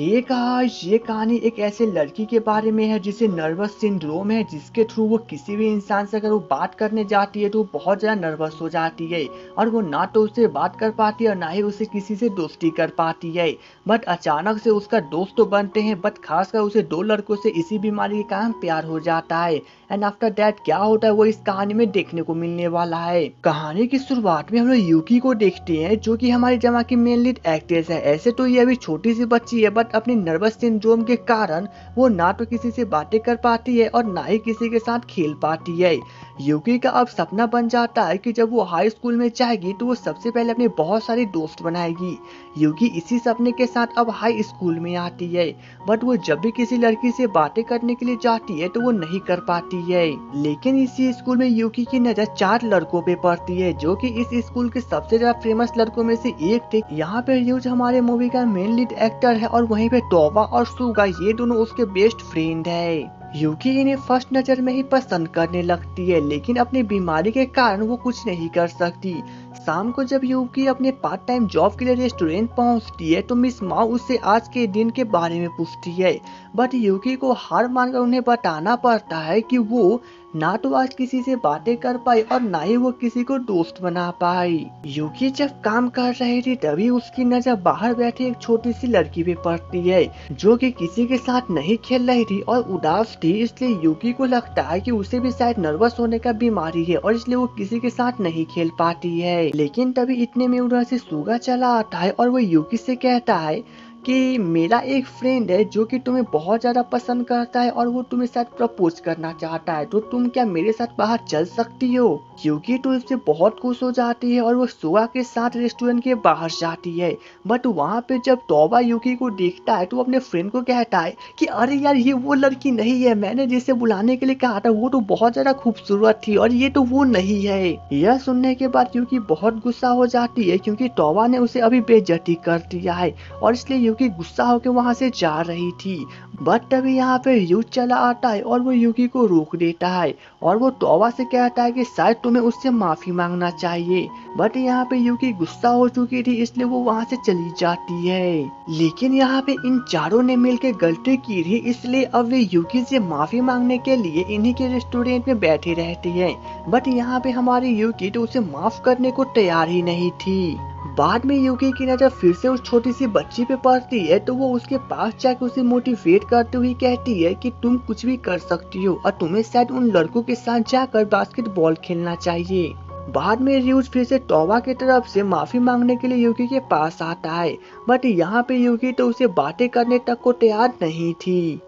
ये गाइस, ये कहानी एक ऐसे लड़की के बारे में है जिसे नर्वस सिंड्रोम है, जिसके थ्रू वो किसी भी इंसान से अगर वो बात करने जाती है तो वो बहुत ज्यादा नर्वस हो जाती है और वो ना तो उससे बात कर पाती है और ना ही उसे किसी से दोस्ती कर पाती है। बट अचानक से उसका दोस्त तो बनते हैं, बट खासकर उसे दो लड़कों से इसी बीमारी के कारण प्यार हो जाता है। एंड आफ्टर दैट क्या होता है वो इस कहानी में देखने को मिलने वाला है। कहानी की शुरुआत में हम लोग यूकी को देखते हैं, जो कि हमारी जमा की मेन लीड एक्ट्रेस है। ऐसे तो ये अभी छोटी सी बच्ची है, बट अपनी नर्वस सिंड्रोम के कारण वो ना तो किसी से बातें कर पाती है और ना ही किसी के साथ खेल पाती है। यूकी का अब सपना बन जाता है कि जब वो हाई स्कूल में जाएगी तो वो सबसे पहले अपने बहुत सारे दोस्त बनाएगी। यूकी इसी सपने के साथ अब हाई स्कूल में आती है, बट वो जब भी किसी लड़की से बातें करने के लिए जाती है तो वो नहीं कर पाती है। लेकिन इसी स्कूल में यूकी की नजर चार लड़कों पे पड़ती है, जो कि इस स्कूल के सबसे ज्यादा फेमस लड़कों में से एक थे। यहाँ पे यूज हमारे मूवी का मेन लीड एक्टर है और वहीं पे टोबा और सुगा ये दोनों उसके बेस्ट फ्रेंड है। यूकी इन्हें फर्स्ट नजर में ही पसंद करने लगती है, लेकिन अपनी बीमारी के कारण वो कुछ नहीं कर सकती। शाम को जब यूकी अपने पार्ट टाइम जॉब के लिए रेस्टोरेंट पहुंचती है तो मिस माओ उससे आज के दिन के बारे में पूछती है, बट यूकी को हार मानकर उन्हें बताना पड़ता है कि वो ना तो आज किसी से बातें कर पाई और ना ही वो किसी को दोस्त बना पाई। यूकी जब काम कर रही थी तभी उसकी नजर बाहर बैठी एक छोटी सी लड़की पे पड़ती है, जो कि किसी के साथ नहीं खेल रही थी और उदास थी। इसलिए यूकी को लगता है कि उसे भी शायद नर्वस होने का बीमारी है और इसलिए वो किसी के साथ नहीं खेल पाती है। लेकिन तभी इतने में उधर से सुगा चला आता है और वो यूकी से कहता है कि मेरा एक फ्रेंड है जो कि तुम्हें बहुत ज्यादा पसंद करता है और वो तुम्हें शायद प्रपोज करना चाहता है, तो तुम क्या मेरे साथ बाहर चल सकती हो। यूकी तो इससे बहुत खुश हो जाती है और वो सुगा के साथ रेस्टोरेंट के बाहर जाती है। बट वहाँ पे जब तोबा यूकी को देखता है तो वो अपने फ्रेंड को कहता है कि अरे यार, ये वो लड़की नहीं है, मैंने जिसे बुलाने के लिए कहा था वो तो बहुत ज्यादा खूबसूरत थी और ये तो वो नहीं है। यह सुनने के बाद यूकी बहुत गुस्सा हो जाती है, क्योंकि तोबा ने उसे अभी बेइज्जती कर दिया है और इसलिए यूकी गुस्सा होकर वहां से जा रही थी। बट तभी यहाँ पे यूज चला आता है और वो यूकी को रोक देता है और वो तोबा से कहता है कि शायद तुम्हें उससे माफी मांगना चाहिए। बट यहाँ पे यूकी गुस्सा हो चुकी थी, इसलिए वो वहां से चली जाती है। लेकिन यहाँ पे इन चारों ने मिलकर गलती की थी, इसलिए अब वे यूकी से माफी मांगने के लिए इन्हीं के रेस्टोरेंट में बैठी रहती है। बट यहाँ पे हमारी यूकी तो उसे माफ करने को तैयार ही नहीं थी। बाद में यूकी की नजर फिर से उस छोटी सी बच्ची पे पड़ती है, तो वो उसके पास जाकर उसे मोटिवेट करते हुए कहती है कि तुम कुछ भी कर सकती हो और तुम्हें शायद उन लड़कों के साथ जाकर बास्केटबॉल खेलना चाहिए। बाद में रियूज फिर से तोबा की तरफ से माफी मांगने के लिए यूकी के पास आता है, बट यहाँ पे यूकी तो उसे बातें करने तक को तैयार नहीं थी।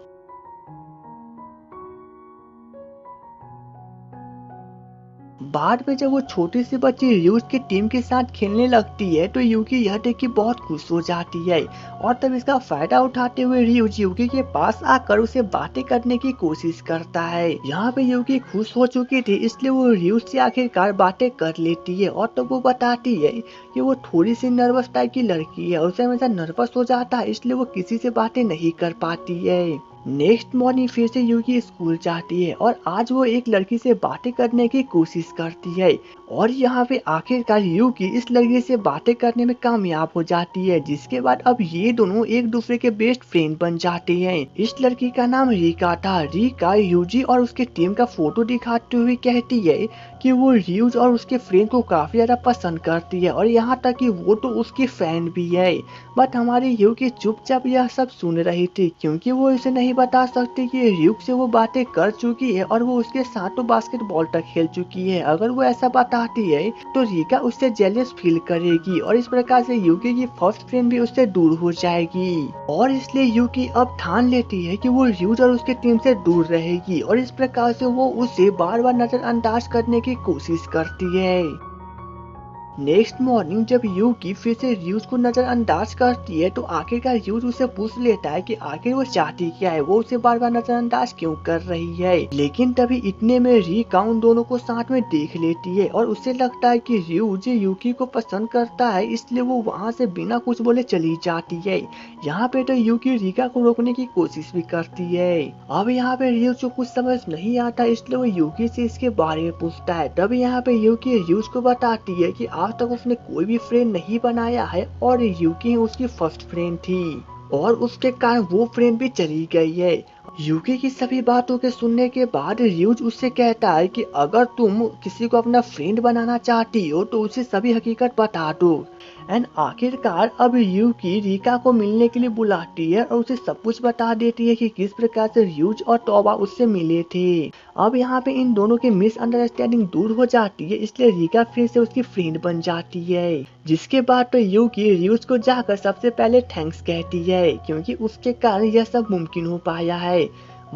बाद में जब वो छोटी सी बच्ची रियूज की टीम के साथ खेलने लगती है तो यूकी यह देख के बहुत खुश हो जाती है और तब इसका फायदा उठाते हुए रियूज यूकी के पास आकर उसे बातें करने की कोशिश करता है। यहाँ पे यूकी खुश हो चुकी थी, इसलिए वो रियूज से आखिरकार बातें कर लेती है और तब वो बताती है कि वो थोड़ी सी नर्वस टाइप की लड़की है, उसे हमेशा नर्वस हो जाता है, इसलिए वो किसी से बातें नहीं कर पाती है। नेक्स्ट मॉर्निंग फिर से यूकी स्कूल जाती है और आज वो एक लड़की से बातें करने की कोशिश करती है और यहाँ पे आखिरकार यूकी इस लड़की से बातें करने में कामयाब हो जाती है, जिसके बाद अब ये दोनों एक दूसरे के बेस्ट फ्रेंड बन जाते हैं। इस लड़की का नाम रिका था। रिका यूजी और उसके टीम का फोटो दिखाते हुए कहती है कि वो रियूज और उसके फ्रेंड को काफी ज्यादा पसंद करती है और यहाँ तक कि वो तो उसकी फैन भी है। बट हमारी यूकी चुपचाप यह सब सुन रही थी, क्योंकि वो इसे नहीं बता सकती कि रियूक से वो बातें कर चुकी है और वो उसके साथ तो बास्केटबॉल तक खेल चुकी है। अगर वो ऐसा बताती है तो रिका उससे जेलस फील करेगी और इस प्रकार से यूकी की फर्स्ट फ्रेंड भी उससे दूर हो जाएगी और इसलिए यूकी अब ठान लेती है कि वो रियूज और उसके टीम से दूर रहेगी और इस प्रकार से वो उसे बार बार नजरअंदाज करने की कोशिश करती है। नेक्स्ट मॉर्निंग जब यूकी फिर से रियूज को नजरअंदाज करती है तो आखिरकार रियूज उसे पूछ लेता है कि आखिर वो चाहती क्या है, वो उसे बार बार नजरअंदाज क्यों कर रही है। लेकिन तभी इतने में रिका उन दोनों को साथ में देख लेती है और उसे लगता है कि रियूज यूकी को पसंद करता है, इसलिए वो वहाँ से बिना कुछ बोले चली जाती है। यहाँ पे तो यूकी रिका को रोकने की कोशिश भी करती है। अब यहाँ पे रियूज को कुछ समझ नहीं आता, इसलिए वो यूकी से इसके बारे में पूछता है। तब यहाँ पे यूकी रियूज को बताती है कि आज तक उसने कोई भी फ्रेंड नहीं बनाया है और यूकी उसकी फर्स्ट फ्रेंड थी। और उसके कारण वो फ्रेंड भी चली गई है। यूकी की सभी बातों के सुनने के बाद रियूज उससे कहता है कि अगर तुम किसी को अपना फ्रेंड बनाना चाहती हो तो उसे सभी हकीकत बता दो। एंड आखिरकार अब यूकी रिका को मिलने के लिए बुलाती है और उसे सब कुछ बता देती है कि किस प्रकार से रियूज और तोबा उससे मिले थे। अब यहाँ पे इन दोनों की मिसअंडरस्टैंडिंग दूर हो जाती है, इसलिए रिका फिर से उसकी फ्रेंड बन जाती है। जिसके बाद तो यूकी रियूज को जाकर सबसे पहले थैंक्स कहती है, क्योंकि उसके कारण यह सब मुमकिन हो पाया है।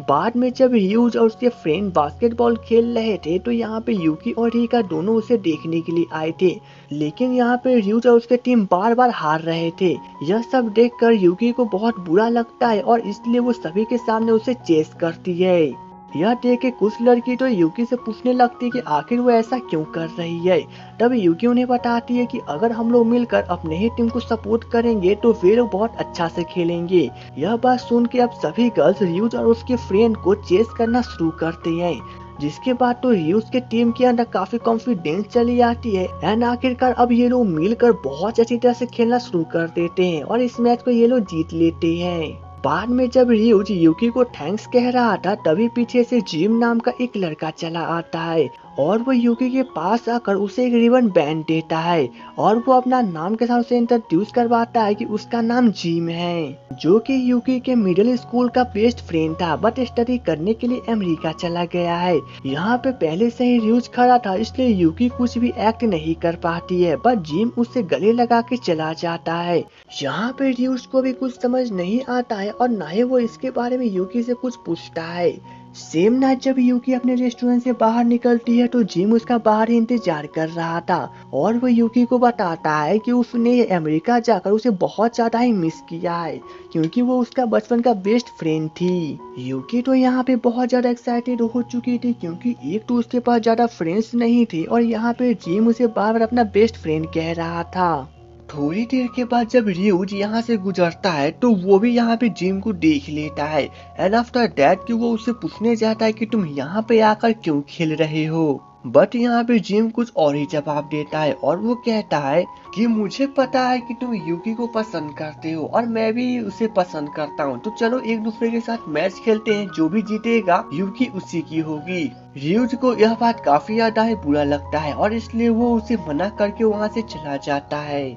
बाद में जब ह्यूज और उसके फ्रेंड बास्केटबॉल खेल रहे थे तो यहाँ पे यूकी और रिका दोनों उसे देखने के लिए आए थे, लेकिन यहाँ पे ह्यूज और उसके टीम बार बार हार रहे थे। यह सब देखकर यूकी को बहुत बुरा लगता है और इसलिए वो सभी के सामने उसे चेस करती है। यह देख के कुछ लड़की तो यूकी से पूछने लगती है कि आखिर वो ऐसा क्यों कर रही है। तब यूकी उन्हें बताती है कि अगर हम लोग मिलकर अपने ही टीम को सपोर्ट करेंगे तो वे लोग बहुत अच्छा से खेलेंगे। यह बात सुन के अब सभी गर्ल्स रियूज और उसके फ्रेंड को चेस करना शुरू करते हैं। जिसके बाद तो रियूज के टीम के अंदर काफी कॉन्फिडेंस चली आती है एंड आखिरकार अब ये लोग मिलकर बहुत अच्छी तरह से खेलना शुरू कर देते हैं और इस मैच को ये लोग जीत लेते हैं। बाद में जब रियूज यूकी को थैंक्स कह रहा था तभी पीछे से जिम नाम का एक लड़का चला आता है और वो यूकी के पास आकर उसे एक रिबन बैंड देता है और वो अपना नाम के साथ उसे इंट्रोड्यूस करवाता है कि उसका नाम जिम है, जो कि यूकी के मिडिल स्कूल का बेस्ट फ्रेंड था बट स्टडी करने के लिए अमेरिका चला गया है। यहाँ पे पहले से ही रियूज खड़ा था इसलिए यूकी कुछ भी एक्ट नहीं कर पाती है, बट जिम उससे गले लगा के चला जाता है। यहाँ पे रियूज को भी कुछ समझ नहीं आता है और न ही वो इसके बारे में यूकी से कुछ पूछता है। सेम नाइट जब यूकी अपने रेस्टोरेंट से बाहर निकलती है तो जिम उसका बाहर इंतजार कर रहा था और वो यूकी को बताता है कि उसने अमेरिका जाकर उसे बहुत ज्यादा ही मिस किया है, क्योंकि वो उसका बचपन का बेस्ट फ्रेंड थी। यूकी तो यहाँ पे बहुत ज्यादा एक्साइटेड हो चुकी थी, क्योंकि एक तो उसके पास ज्यादा फ्रेंड्स नहीं थे और यहाँ पे जिम उसे बार बार अपना बेस्ट फ्रेंड कह रहा था। थोड़ी देर के बाद जब रियूज यहाँ से गुजरता है तो वो भी यहाँ पे जिम को देख लेता है एंड आफ्टर दैट कि वो उससे पूछने जाता है कि तुम यहाँ पे आकर क्यों खेल रहे हो, बट यहाँ पे जिम कुछ और ही जवाब देता है और वो कहता है कि मुझे पता है कि तुम यूकी को पसंद करते हो और मैं भी उसे पसंद करता हूँ, तो चलो एक दूसरे के साथ मैच खेलते हैं, जो भी जीतेगा यूकी उसी की होगी। रियूज को यह बात काफी ज्यादा ही बुरा लगता है और इसलिए वो उसे मना करके वहाँ से चला जाता है।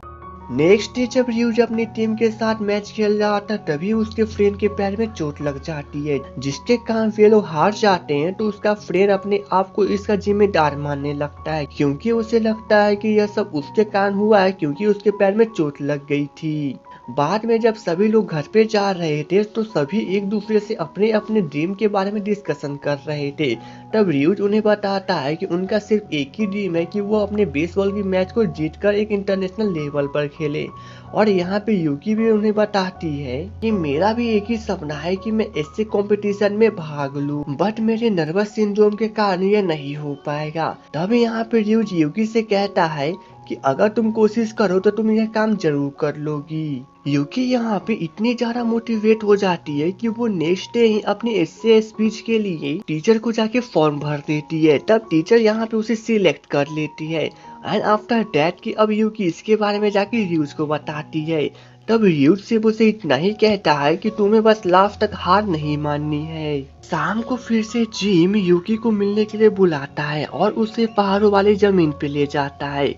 नेक्स्ट डे जब रियूज अपनी टीम के साथ मैच खेल रहा था तभी उसके फ्रेंड के पैर में चोट लग जाती है, जिसके कारण वे लोग हार जाते हैं। तो उसका फ्रेंड अपने आप को इसका जिम्मेदार मानने लगता है, क्योंकि उसे लगता है कि यह सब उसके कारण हुआ है क्योंकि उसके पैर में चोट लग गई थी। बाद में जब सभी लोग घर पे जा रहे थे तो सभी एक दूसरे से अपने अपने ड्रीम के बारे में डिस्कशन कर रहे थे। तब रियूज उन्हें बताता है कि उनका सिर्फ एक ही ड्रीम है कि वो अपने बेसबॉल की मैच को जीतकर एक इंटरनेशनल लेवल पर खेले। और यहाँ पे यूकी भी उन्हें बताती है कि मेरा भी एक ही सपना है कि मैं ऐसे कंपटीशन में भाग लूं, बट मेरे नर्वस सिंड्रोम के कारण ये नहीं हो पाएगा। तब यहाँ पे रियूज यूकी से कहता है कि अगर तुम कोशिश करो तो तुम यह काम जरूर कर लोगी। यूकी यहाँ पे इतनी ज्यादा मोटिवेट हो जाती है कि वो नेक्स्ट डे ही अपने एस्से स्पीच के लिए टीचर को जाके फॉर्म भर देती है। तब टीचर यहाँ पे उसे सिलेक्ट कर लेती है एंड आफ्टर दैट कि अब यूकी इसके बारे में जाके रियूज को बताती है। तब रियूज से उसे इतना ही कहता है कि तुम्हें बस लास्ट तक हार नहीं माननी है। शाम को फिर से जिम यूकी को मिलने के लिए बुलाता है और उसे पहाड़ों वाली जमीन पे ले जाता है।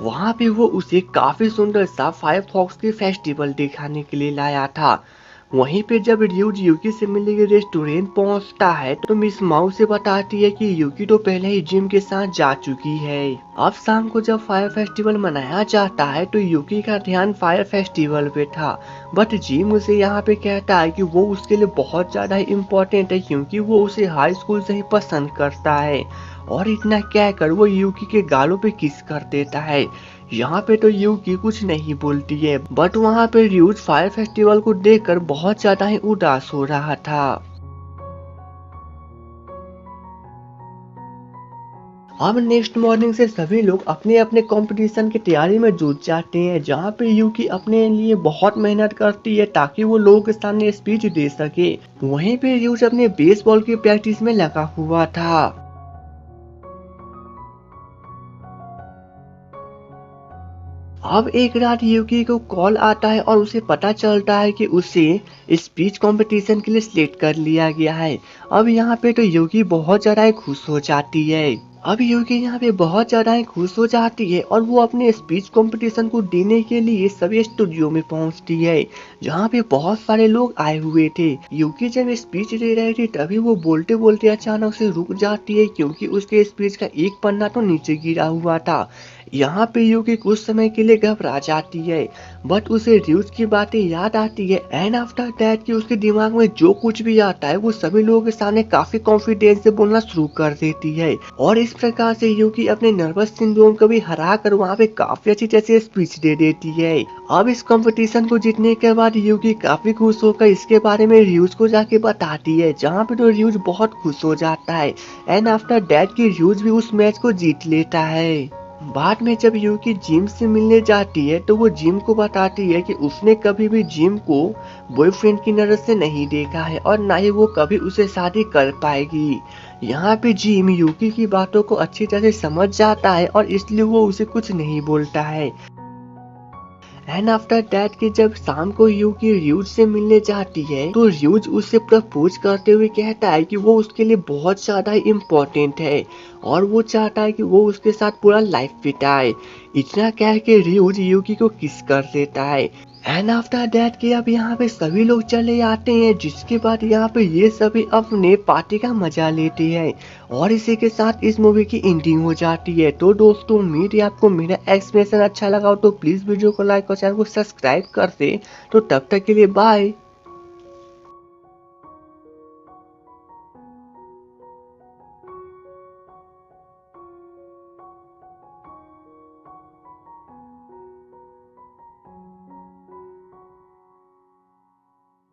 वहाँ पे वो उसे काफी सुंदर सा फायरफॉक्स के फेस्टिवल दिखाने के लिए लाया था। वहीं पे जब रियूज यूकी से मिलने के रेस्टोरेंट पहुंचता है तो मिस माउ से बताती है कि यूकी तो पहले ही जिम के साथ जा चुकी है। अब शाम को जब फायर फेस्टिवल मनाया जाता है तो यूकी का ध्यान फायर फेस्टिवल पे था, बट जिम उसे यहाँ पे कहता है कि वो उसके लिए बहुत ज्यादा इम्पोर्टेंट है क्योंकि वो उसे हाई स्कूल से ही पसंद करता है। और इतना कहकर वो यूकी के गालों पे किस कर देता है। यहाँ पे तो यूकी कुछ नहीं बोलती है, बट वहाँ पे रियूज फायर फेस्टिवल को देखकर बहुत ज्यादा ही उदास हो रहा था। अब नेक्स्ट मॉर्निंग से सभी लोग अपने अपने कंपटीशन की तैयारी में जुट जाते हैं, जहाँ पे यूकी अपने लिए बहुत मेहनत करती है ताकि वो लोगों के सामने स्पीच दे सके। वहीं पे रियूज अपने बेसबॉल की प्रैक्टिस में लगा हुआ था। अब एक रात यूकी को कॉल आता है और उसे पता चलता है कि उसे स्पीच कंपटीशन के लिए सिलेक्ट कर लिया गया है। अब यहाँ पे तो यूकी बहुत ज्यादा खुश हो जाती है। अब यूकी यहाँ पे बहुत ज्यादा खुश हो जाती है और वो अपने स्पीच कंपटीशन को देने के लिए सभी स्टूडियो में पहुँचती है, जहाँ पे बहुत सारे लोग आए हुए थे। यूकी जब स्पीच दे रही थी तभी वो बोलते बोलते अचानक से रुक जाती है, क्योंकि उसके स्पीच का एक पन्ना तो नीचे गिरा हुआ था। यहाँ पे यूकी कुछ समय के लिए घबरा जाती है, बट उसे ड्यूज की बातें याद आती है। एंड आफ्टर दैट कि उसके दिमाग में जो कुछ भी आता है वो सभी लोगों के सामने काफी कॉन्फिडेंस से बोलना शुरू कर देती है, और इस प्रकार से यूकी अपने नर्वस सिंड्रोम को भी हरा कर वहाँ पे काफी अच्छी तरह से स्पीच दे देती है। अब इस कंपटीशन को जीतने के बाद यूकी काफी खुश होकर इसके बारे में र्यूज को जाके बताती है, जहाँ पे तो र्यूज बहुत खुश हो जाता है। एंड आफ्टर दैट कि र्यूज भी उस मैच को जीत लेता है। बाद में जब यूकी जिम से मिलने जाती है तो वो जिम को बताती है कि उसने कभी भी जिम को बॉयफ्रेंड की नजर से नहीं देखा है और ना ही वो कभी उसे शादी कर पाएगी। यहाँ पे जिम यूकी की बातों को अच्छी तरह से समझ जाता है और इसलिए वो उसे कुछ नहीं बोलता है। एंड आफ्टर दैट कि जब शाम को यूकी र्यूज से मिलने जाती है तो र्यूज उससे प्रपोज करते हुए कहता है कि वो उसके लिए बहुत ज्यादा इम्पोर्टेंट है और वो चाहता है कि वो उसके साथ पूरा लाइफ बिताए। इतना कह के र्यूज यूकी को किस कर देता है। एंड आफ्टर दैट कि अब यहाँ पे सभी लोग चले आते हैं, जिसके बाद यहाँ पे ये सभी अपने पार्टी का मजा लेते हैं और इसी के साथ इस मूवी की एंडिंग हो जाती है। तो दोस्तों उम्मीद है आपको मेरा एक्सप्लेनेशन अच्छा लगा हो, तो प्लीज वीडियो को लाइक और चैनल को सब्सक्राइब कर दे। तो तब तक के लिए बाय।